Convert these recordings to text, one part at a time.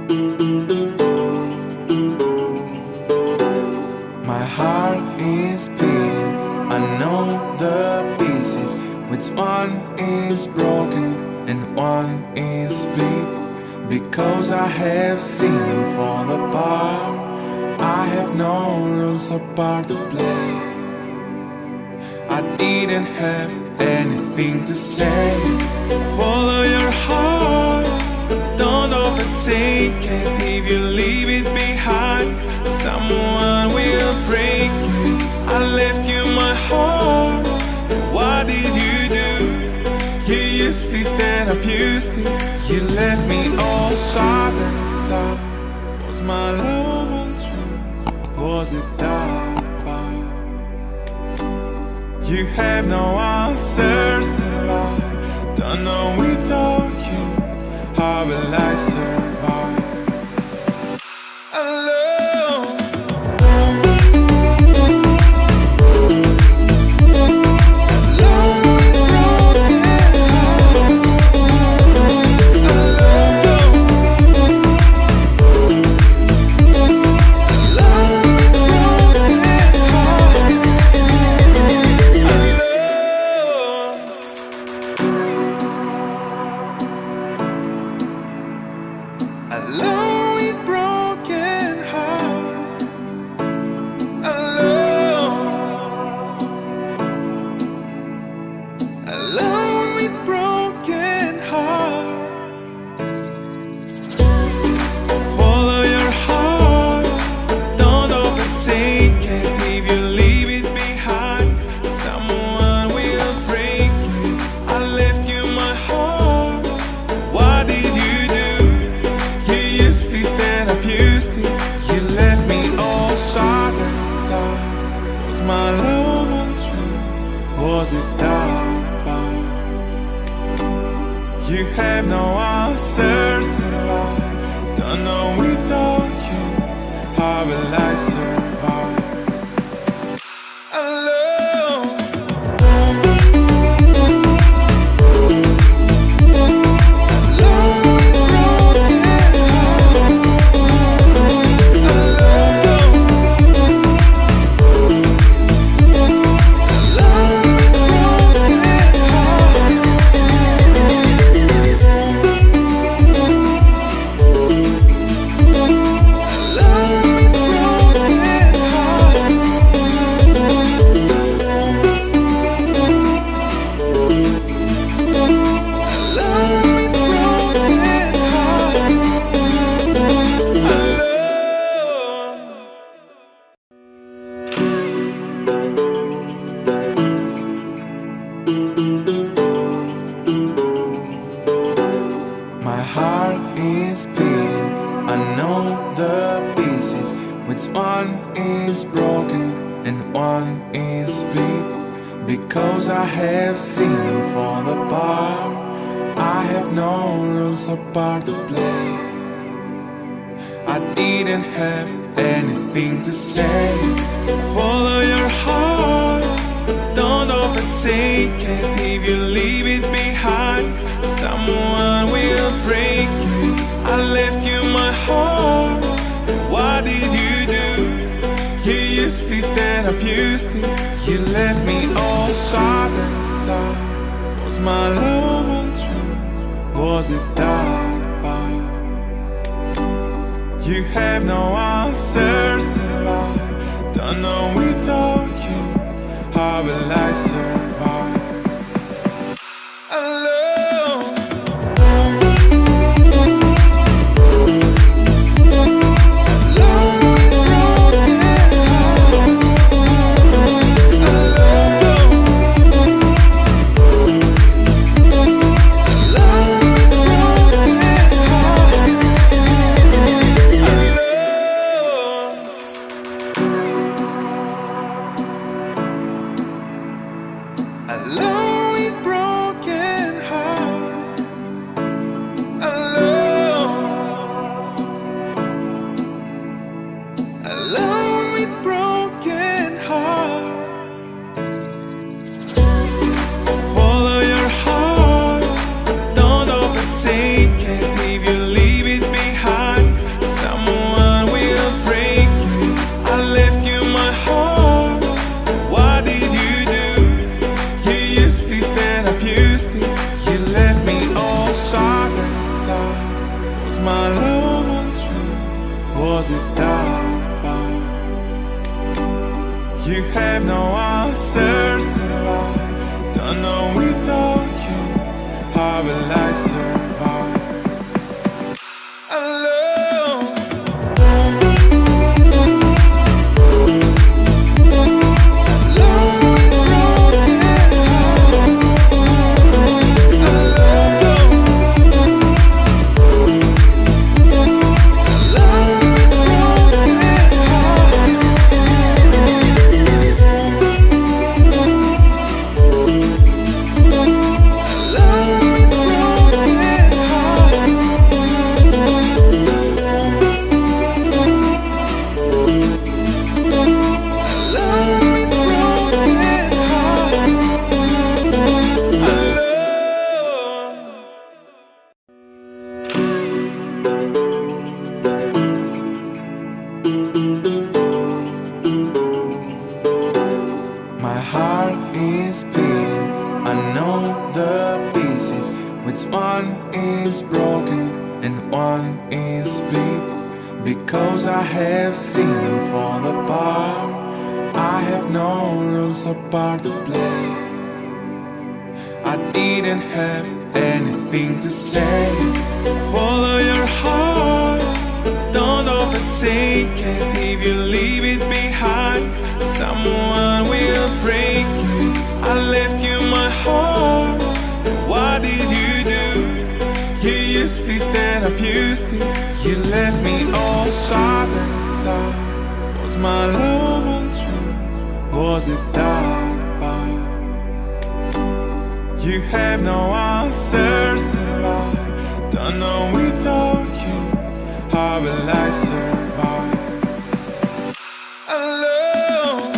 My heart is bleeding, I know the pieces. Which one is broken and one is fit? Because I have seen you fall apart. I have no rules or part to play. I didn't have anything to say. Follow your heart, don't overtake it. If you leave it behind, someone will break it. I left you my heart, what did you do? You used it, then abused it. You left me all shattered and sad. Was my love untrue? Was it that bad? You have no answers in life. Don't know without you, how will I survive? Alone. Alone with broken heart. Alone. Alone with broken heart. Follow your heart, don't overtake it. If you leave it behind, someone will break it. I left you my heart, what did you do? You used it, then abused it. You left me all shattered and sad. Was my love untrue? Was it that bad? You have no answers in life. Don't know without you, how will I survive? Alone. My heart is bleeding, I know the pieces. Which one is broken and one is fit? Because I have seen you fall apart. I have no rules or part to play. I didn't have anything to say. Follow your heart, don't overtake it. If you leave it behind, someone will break it. I left you my heart, what did you do? You used it, then abused it. You left me all shattered and sad. Was my love untrue? Was it that bad? You have no answers in life. Don't know without you, how will I survive? Alone. Was it that bad? You have no answers in life. Don't know without you, how will I survive? Alone. My heart is beating, I know the pieces. Which one is broken and one is fit? Because I have seen them fall apart. I have no rules or part to play. I didn't have anything to say. Follow your heart, don't overtake it. If you leave it behind, someone will break you. I left you my heart, what did you do? You used it and abused it. You left me all sharp and sour. Was my love untrue? Was it that bad? You have no answers in life. Don't know without you, how will I survive? Alone.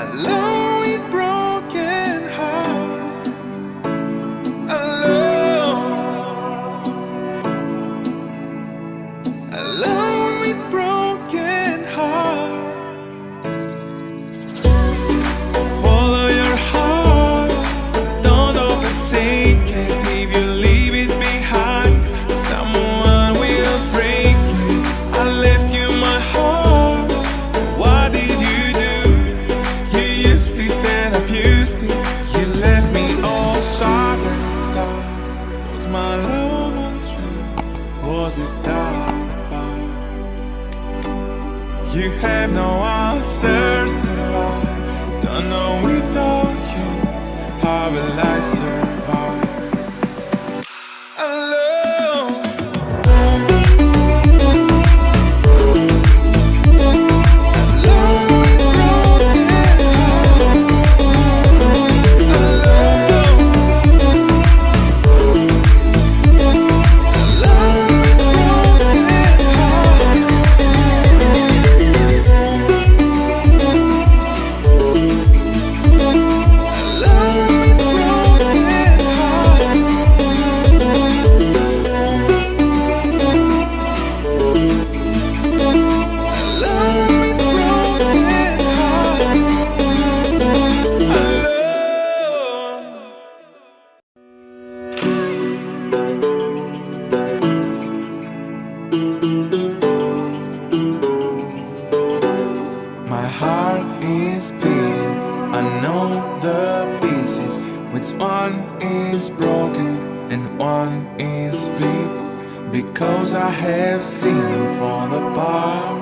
Alone with broken heart. Alone. Alone with broken heart. Follow your heart, don't overtake it. If you leave it behind, someone will break you. I left you my heart, what did you do? You used it and abused it. You left me all sharp and sour. Was my love untrue? Was it that bad? You have no answers in life. Don't know without you, how will I survive? Alone. My heart is beating, I know the pieces. Which one is broken and one is fit? Because I have seen them fall apart.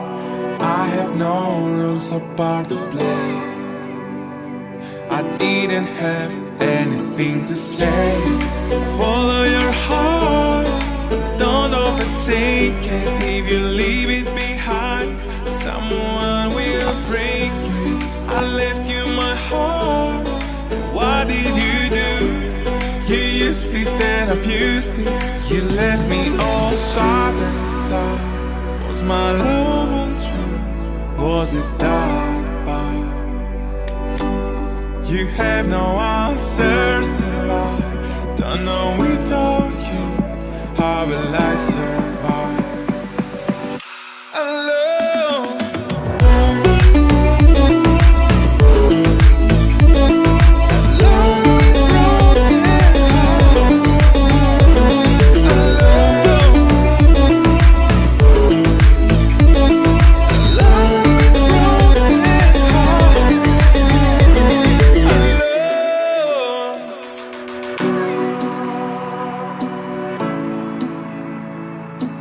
I have no rules or part to play. I didn't have anything to say. Follow your heart, don't overtake it. If you leave it behind, someone will break you. I left you my heart, what did you do? You used it and abused it. You left me all sharp and sour. Was my love untrue? Was it that bad? You have no answers in life. Don't know without you, how will I survive? Alone.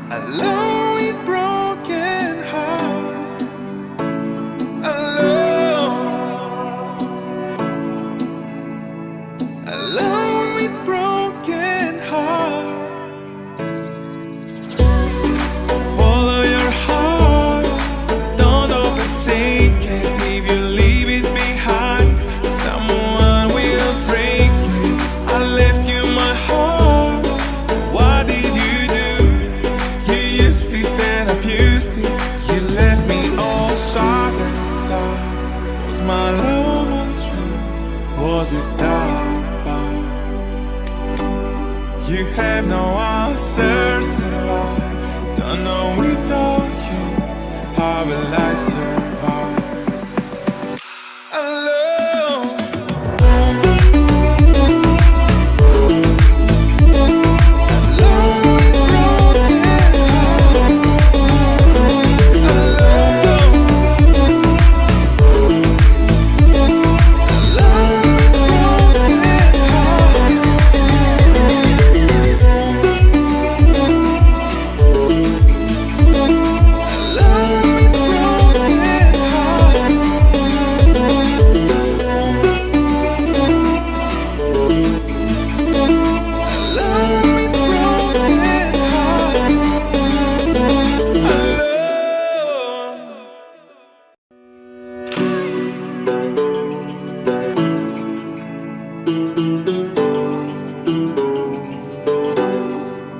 Alone with broken heart. Alone. Alone with broken heart. Follow your heart. Don't overtake it. If you leave it behind, someone will break it. I left you my heart. What did you do? You used it and abused it. You left me all shattered inside. Was my love untrue? Was it that bad? You have no answers in life. Don't know without you, how will I survive? Alone.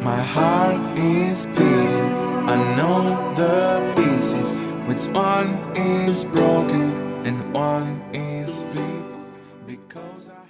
My heart is bleeding. I know the pieces. Which one is broken and one is weak? Because I